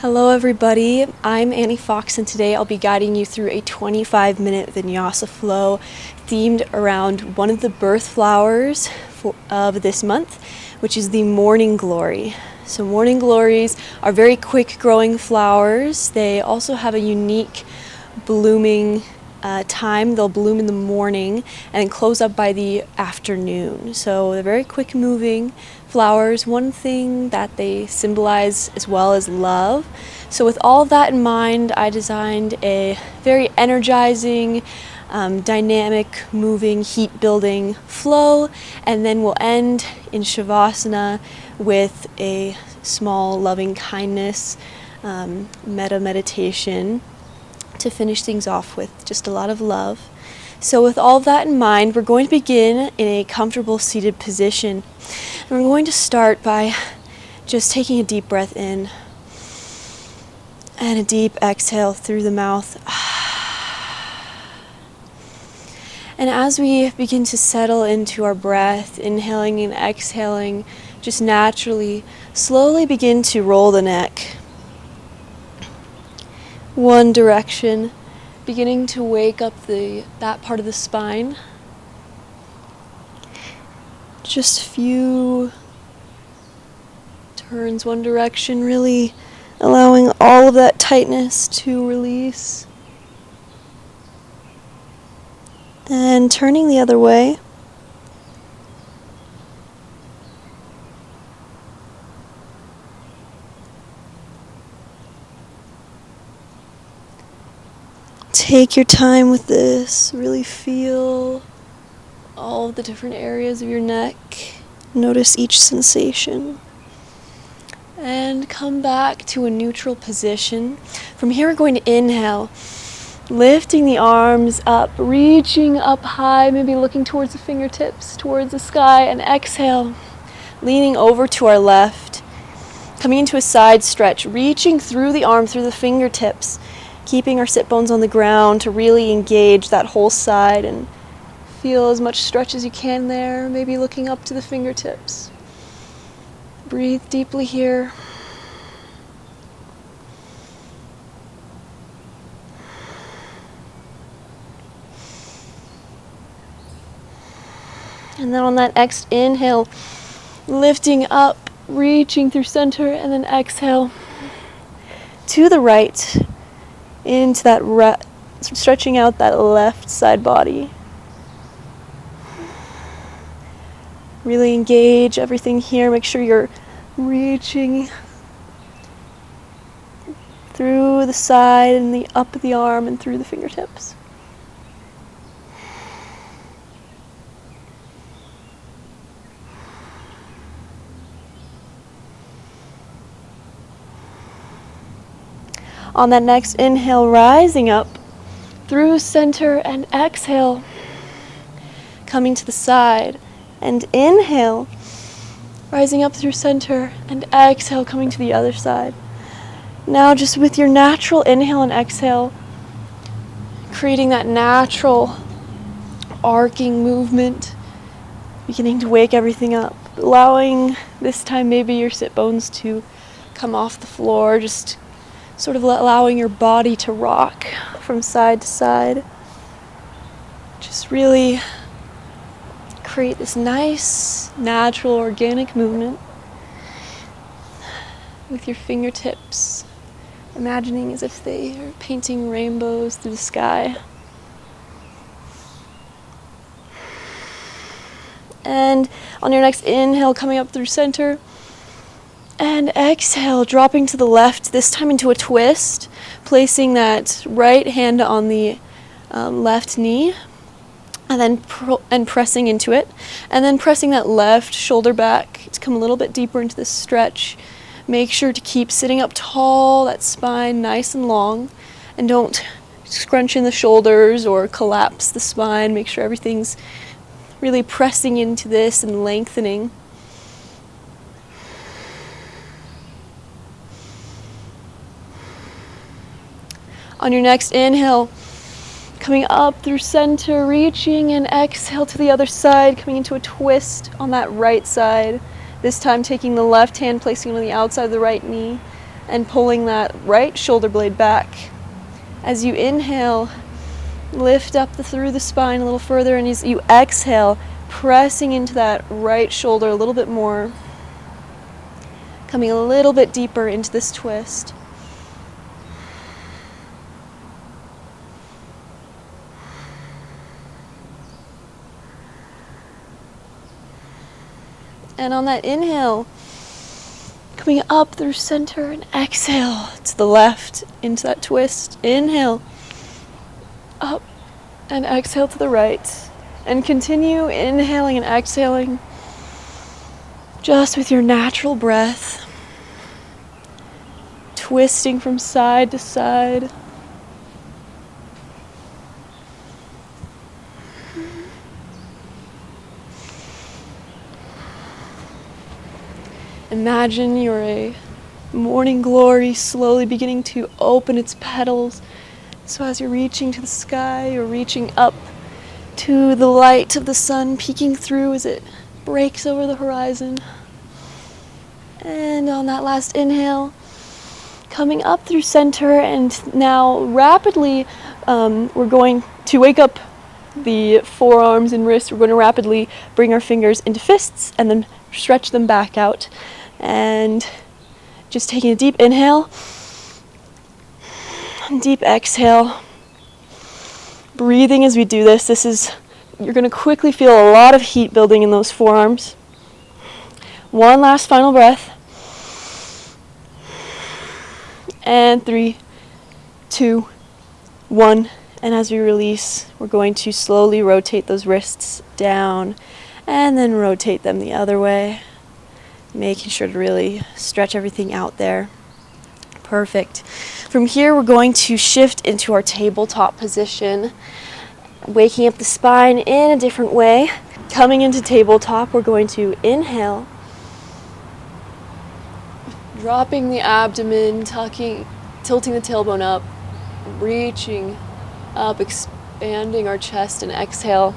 Hello everybody, I'm Annie Fox and today I'll be guiding you through a 25-minute Vinyasa flow themed around one of the birth flowers of this month, which is the morning glory. So morning glories are very quick growing flowers. They also have a unique blooming time. They'll bloom in the morning and close up by the afternoon. So they're very quick moving flowers. One thing that they symbolize as well is love. So with all of that in mind, I designed a very energizing, dynamic, moving, heat building flow, and then we'll end in Shavasana with a small loving kindness Metta meditation to finish things off with just a lot of love. So with all of that in mind, we're going to begin in a comfortable seated position. And we're going to start by just taking a deep breath in and a deep exhale through the mouth. And as we begin to settle into our breath, inhaling and exhaling, just naturally, slowly begin to roll the neck. One direction, beginning to wake up that part of the spine. Just a few turns one direction, really allowing all of that tightness to release. And turning the other way. Take your time with this. Really feel all of the different areas of your neck. Notice each sensation. And come back to a neutral position. From here we're going to inhale, lifting the arms up, reaching up high, maybe looking towards the fingertips, towards the sky, and exhale, leaning over to our left, coming into a side stretch, reaching through the arm, through the fingertips, keeping our sit bones on the ground to really engage that whole side and feel as much stretch as you can there, maybe looking up to the fingertips. Breathe deeply here. And then on that next inhale, lifting up, reaching through center, and then exhale to the right, into that stretching out that left side body. Really engage everything here. Make sure you're reaching through the side and the up of the arm and through the fingertips. On that next inhale, rising up through center and exhale, coming to the side. And inhale, rising up through center, and exhale, coming to the other side. Now just with your natural inhale and exhale, creating that natural arcing movement, beginning to wake everything up, allowing this time maybe your sit bones to come off the floor, just sort of allowing your body to rock from side to side. Just really create this nice, natural, organic movement with your fingertips, imagining as if they are painting rainbows through the sky. And on your next inhale, coming up through center, and exhale, dropping to the left, this time into a twist, placing that right hand on the left knee, and then pressing into it, and then pressing that left shoulder back to come a little bit deeper into this stretch. Make sure to keep sitting up tall, that spine nice and long, and don't scrunch in the shoulders or collapse the spine. Make sure everything's really pressing into this and lengthening. On your next inhale, coming up through center, reaching, and exhale to the other side, coming into a twist on that right side. This time taking the left hand, placing it on the outside of the right knee, and pulling that right shoulder blade back. As you inhale, lift up through the spine a little further, and as you exhale, pressing into that right shoulder a little bit more, coming a little bit deeper into this twist. And on that inhale, coming up through center, and exhale to the left into that twist. Inhale, up, and exhale to the right. And continue inhaling and exhaling just with your natural breath, twisting from side to side. Imagine you're a morning glory slowly beginning to open its petals. So as you're reaching to the sky, you're reaching up to the light of the sun peeking through as it breaks over the horizon. And on that last inhale, coming up through center, and now rapidly we're going to wake up the forearms and wrists. We're going to rapidly bring our fingers into fists and then stretch them back out. And just taking a deep inhale, deep exhale. Breathing as we do this. You're going to quickly feel a lot of heat building in those forearms. One last final breath. And 3, 2, 1. And as we release, we're going to slowly rotate those wrists down and then rotate them the other way, making sure to really stretch everything out there. Perfect. From here, we're going to shift into our tabletop position, waking up the spine in a different way. Coming into tabletop, we're going to inhale, dropping the abdomen, tilting the tailbone up, reaching up, expanding our chest, and exhale,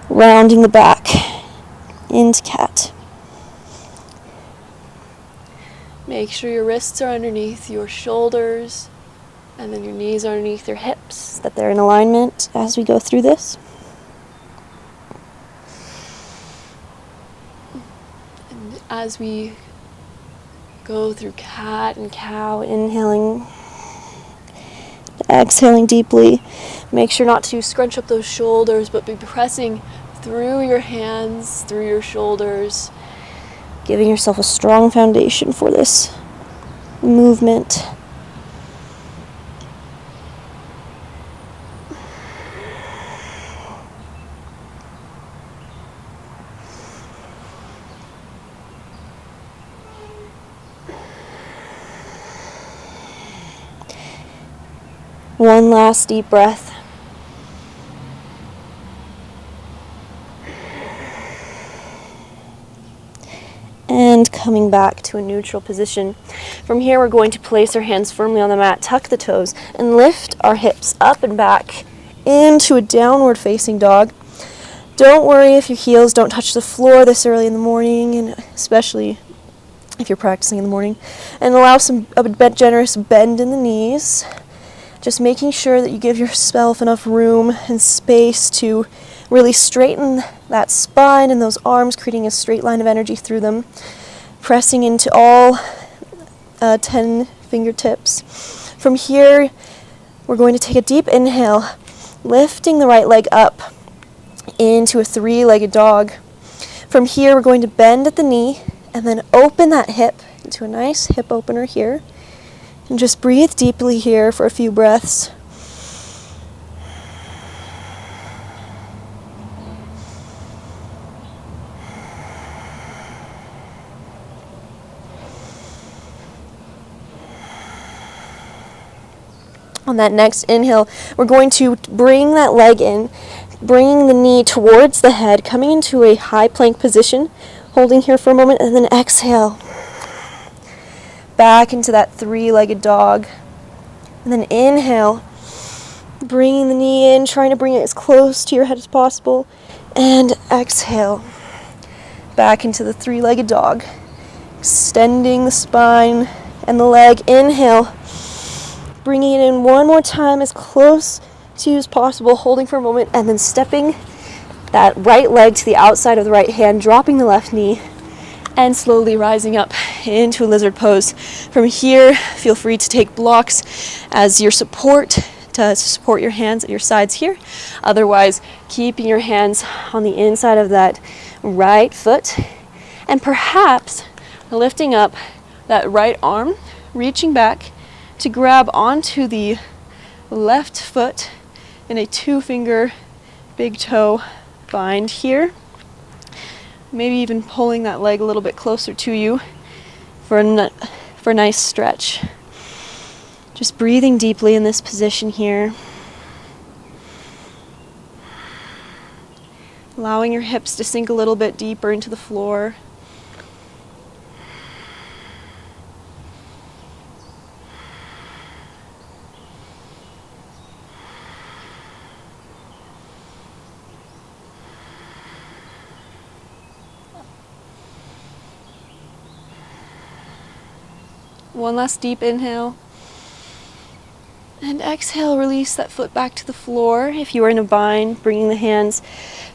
rounding the back into cat. Make sure your wrists are underneath your shoulders, and then your knees are underneath your hips, that they're in alignment as we go through this. And as we go through cat and cow, inhaling, exhaling deeply, make sure not to scrunch up those shoulders, but be pressing through your hands, through your shoulders, giving yourself a strong foundation for this movement. One last deep breath. And coming back to a neutral position. From here, we're going to place our hands firmly on the mat, tuck the toes, and lift our hips up and back into a downward facing dog. Don't worry if your heels don't touch the floor this early in the morning, and especially if you're practicing in the morning. And allow a generous bend in the knees. Just making sure that you give yourself enough room and space to really straighten that spine and those arms, creating a straight line of energy through them. Pressing into all 10 fingertips. From here, we're going to take a deep inhale, lifting the right leg up into a 3-legged dog. From here, we're going to bend at the knee and then open that hip into a nice hip opener here. And just breathe deeply here for a few breaths. On that next inhale, we're going to bring that leg in, bringing the knee towards the head, coming into a high plank position, holding here for a moment, and then exhale. Back into that 3-legged dog. And then inhale, bringing the knee in, trying to bring it as close to your head as possible. And exhale, back into the 3-legged dog. Extending the spine and the leg. Inhale, bringing it in one more time as close to you as possible, holding for a moment, and then stepping that right leg to the outside of the right hand, dropping the left knee, and slowly rising up into a lizard pose. From here, feel free to take blocks as your support, to support your hands at your sides here. Otherwise, keeping your hands on the inside of that right foot, and perhaps lifting up that right arm, reaching back to grab onto the left foot in a 2-finger big toe bind here. Maybe even pulling that leg a little bit closer to you for a nice stretch. Just breathing deeply in this position here. Allowing your hips to sink a little bit deeper into the floor. One last deep inhale. And exhale, release that foot back to the floor. If you are in a bind, bringing the hands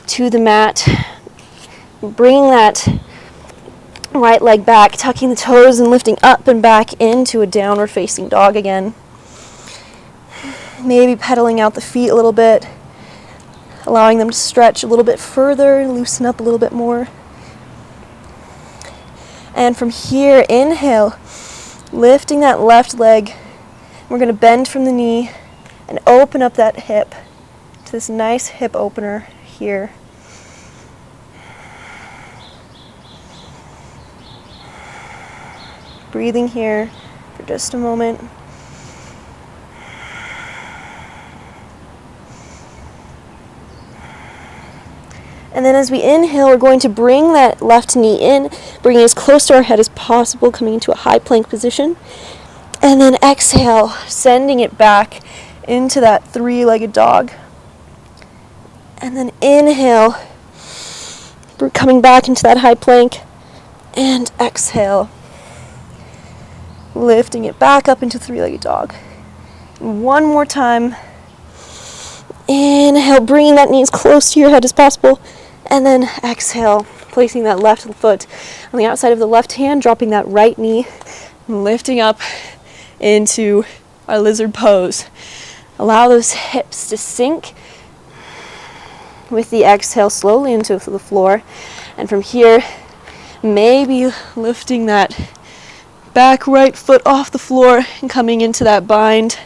to the mat. Bringing that right leg back, tucking the toes and lifting up and back into a downward facing dog again. Maybe pedaling out the feet a little bit, allowing them to stretch a little bit further, loosen up a little bit more. And from here, inhale, lifting that left leg. We're going to bend from the knee and open up that hip to this nice hip opener here. Breathing here for just a moment. And then as we inhale, we're going to bring that left knee in, bringing it as close to our head as possible, coming into a high plank position. And then exhale, sending it back into that 3-legged dog. And then inhale, coming back into that high plank. And exhale, lifting it back up into 3-legged dog. One more time. Inhale, bringing that knee as close to your head as possible. And then exhale, placing that left foot on the outside of the left hand, dropping that right knee, lifting up into our lizard pose. Allow those hips to sink with the exhale slowly into the floor. And from here, maybe lifting that back right foot off the floor and coming into that bind.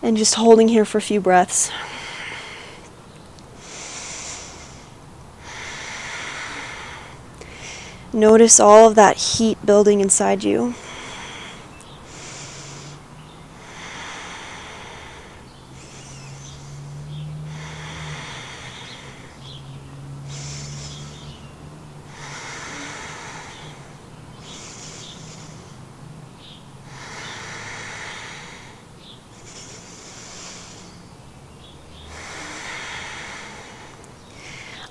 And just holding here for a few breaths. Notice all of that heat building inside you.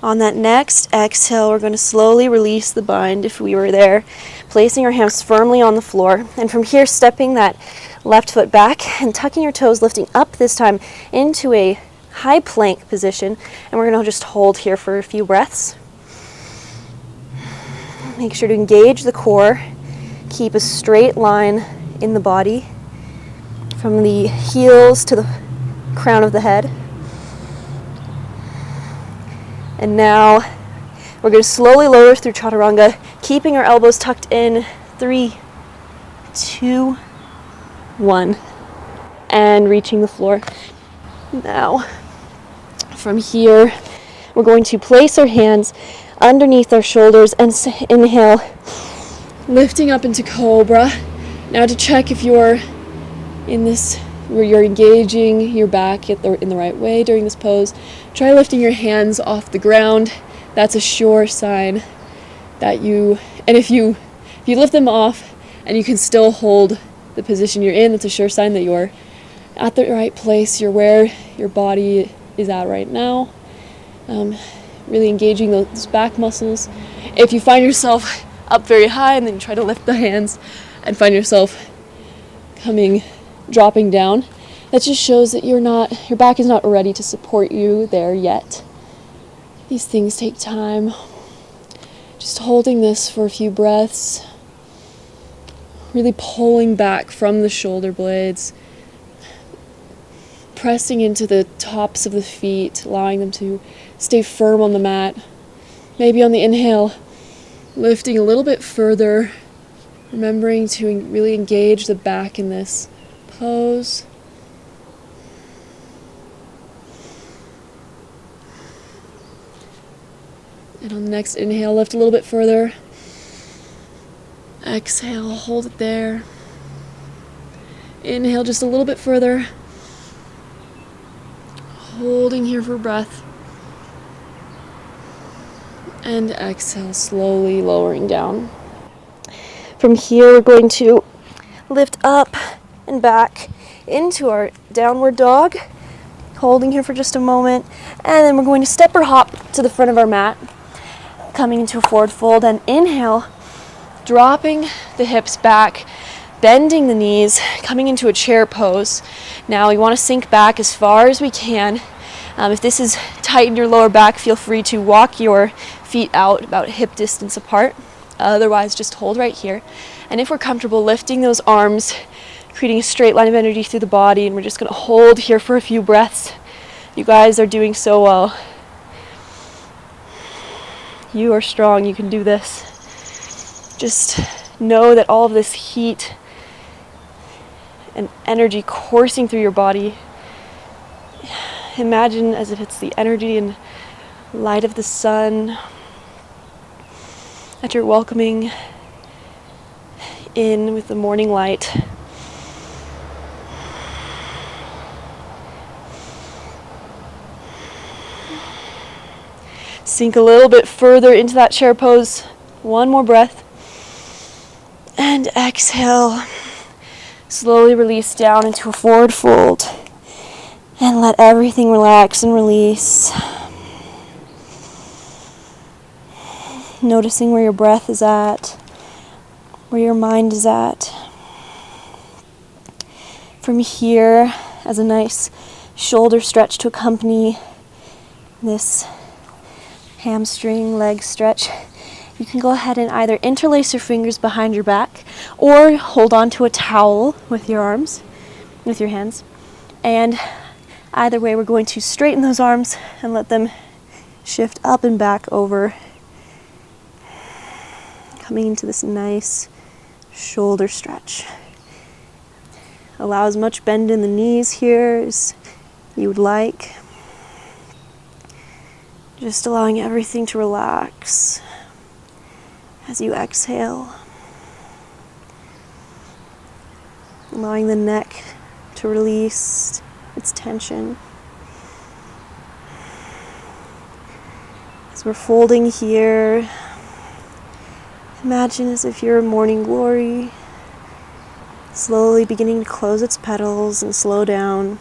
On that next exhale, we're going to slowly release the bind if we were there, placing our hands firmly on the floor. And from here, stepping that left foot back and tucking your toes, lifting up this time into a high plank position. And we're going to just hold here for a few breaths. Make sure to engage the core. Keep a straight line in the body from the heels to the crown of the head. And now we're going to slowly lower through chaturanga, keeping our elbows tucked in. 3, 2, 1. And reaching the floor. Now, from here, we're going to place our hands underneath our shoulders and inhale, lifting up into Cobra. Now to check if you're in this, where you're engaging your back in the right way during this pose. Try lifting your hands off the ground. That's a sure sign that if you lift them off and you can still hold the position you're in, that's a sure sign that you're at the right place. You're where your body is at right now. Really engaging those back muscles. If you find yourself up very high and then you try to lift the hands and find yourself dropping down, that just shows that your back is not ready to support you there yet. These things take time. Just holding this for a few breaths, really pulling back from the shoulder blades, pressing into the tops of the feet, allowing them to stay firm on the mat. Maybe on the inhale, lifting a little bit further, remembering to really engage the back in this pose. And on the next inhale, lift a little bit further. Exhale, hold it there. Inhale just a little bit further. Holding here for breath. And exhale, slowly lowering down. From here, we're going to lift up and back into our downward dog. Holding here for just a moment. And then we're going to step or hop to the front of our mat. Coming into a forward fold, and inhale, dropping the hips back, bending the knees, coming into a chair pose. Now we want to sink back as far as we can. If this is tight in your lower back, feel free to walk your feet out about hip distance apart. Otherwise, just hold right here. And if we're comfortable, lifting those arms, creating a straight line of energy through the body, and we're just going to hold here for a few breaths. You guys are doing so well. You are strong, you can do this. Just know that all of this heat and energy coursing through your body, imagine as if it's the energy and light of the sun that you're welcoming in with the morning light. Sink a little bit further into that chair pose. One more breath. And exhale. Slowly release down into a forward fold. And let everything relax and release. Noticing where your breath is at, where your mind is at. From here, as a nice shoulder stretch to accompany this hamstring leg stretch, you can go ahead and either interlace your fingers behind your back or hold on to a towel with your hands. And either way, we're going to straighten those arms and let them shift up and back over, coming into this nice shoulder stretch. Allow as much bend in the knees here as you would like. Just allowing everything to relax as you exhale. Allowing the neck to release its tension. As we're folding here, imagine as if you're a morning glory, slowly beginning to close its petals and slow down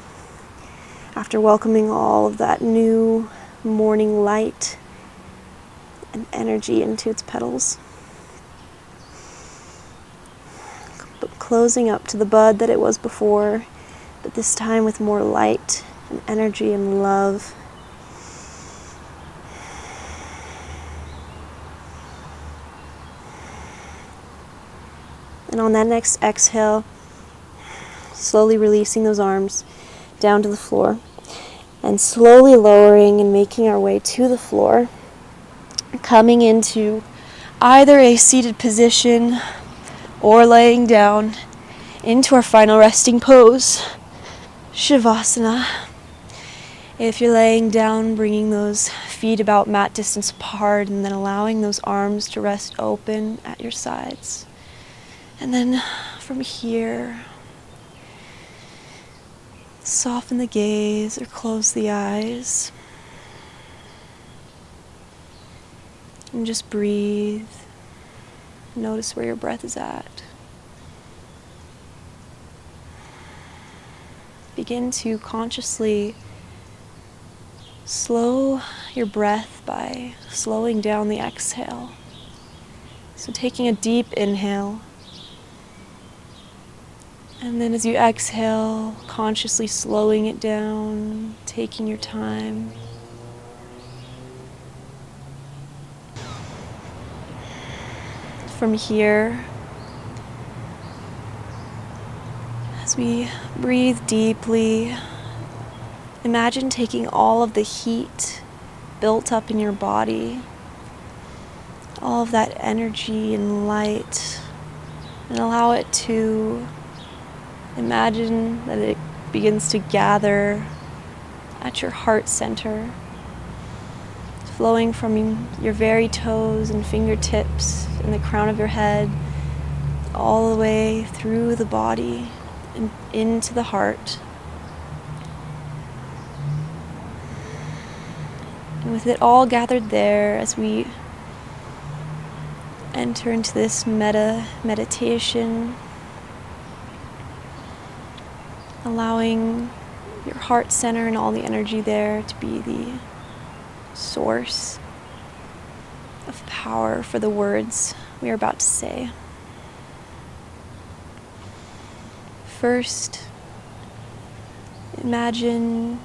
after welcoming all of that new morning light and energy into its petals. Closing up to the bud that it was before, but this time with more light and energy and love. And on that next exhale, slowly releasing those arms down to the floor. And slowly lowering and making our way to the floor, coming into either a seated position or laying down into our final resting pose, Shavasana. If you're laying down, bringing those feet about mat distance apart and then allowing those arms to rest open at your sides. And then from here, soften the gaze or close the eyes. And just breathe. Notice where your breath is at. Begin to consciously slow your breath by slowing down the exhale. So taking a deep inhale And then as you exhale, consciously slowing it down, taking your time. From here, as we breathe deeply, imagine taking all of the heat built up in your body, all of that energy and light, and allow it to imagine that it begins to gather at your heart center, flowing from your very toes and fingertips and the crown of your head all the way through the body and into the heart. And with it all gathered there, as we enter into this Metta meditation, allowing your heart center and all the energy there to be the source of power for the words we are about to say. First, imagine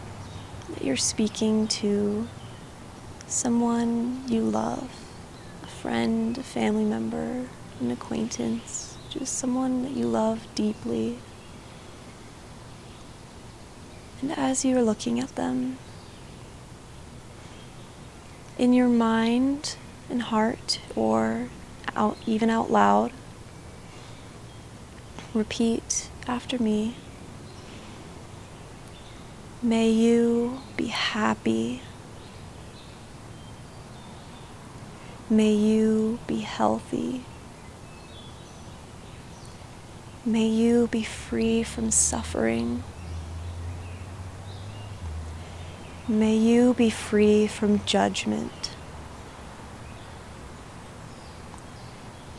that you're speaking to someone you love, a friend, a family member, an acquaintance, just someone that you love deeply. And as you're looking at them, in your mind and heart, or even out loud, repeat after me. May you be happy. May you be healthy. May you be free from suffering. May you be free from judgment.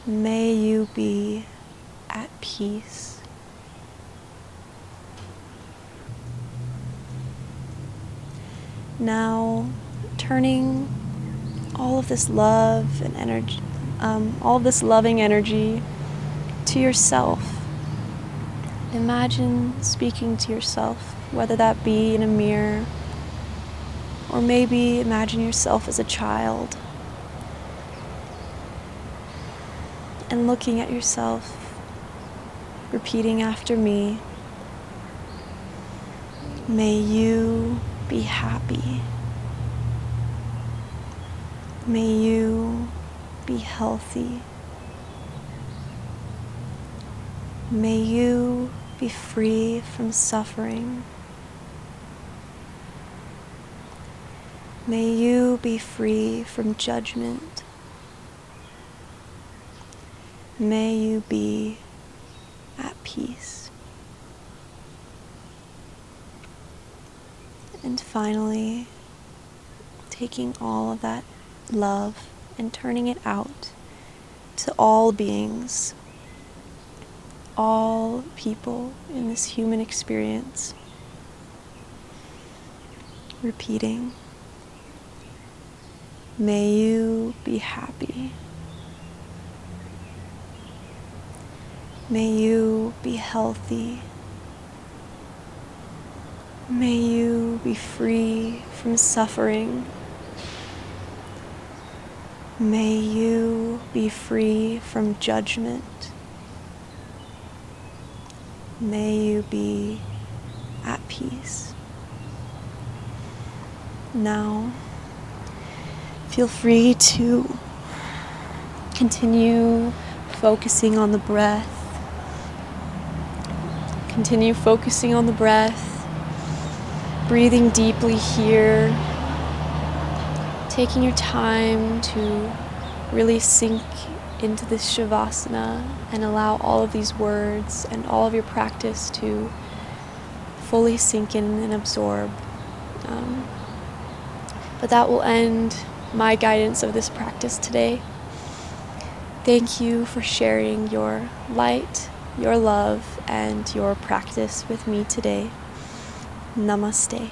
May you be at peace. Now, turning all of this love and energy, all of this loving energy to yourself. Imagine speaking to yourself, whether that be in a mirror, or maybe imagine yourself as a child and looking at yourself, repeating after me. May you be happy. May you be healthy. May you be free from suffering. May you be free from judgment. May you be at peace. And finally, taking all of that love and turning it out to all beings, all people in this human experience. Repeating, may you be happy. May you be healthy. May you be free from suffering. May you be free from judgment. May you be at peace. Now, feel free to continue focusing on the breath. Continue focusing on the breath, breathing deeply here, taking your time to really sink into this Shavasana and allow all of these words and all of your practice to fully sink in and absorb. But that will end my guidance of this practice today. Thank you for sharing your light, your love, and your practice with me today. Namaste.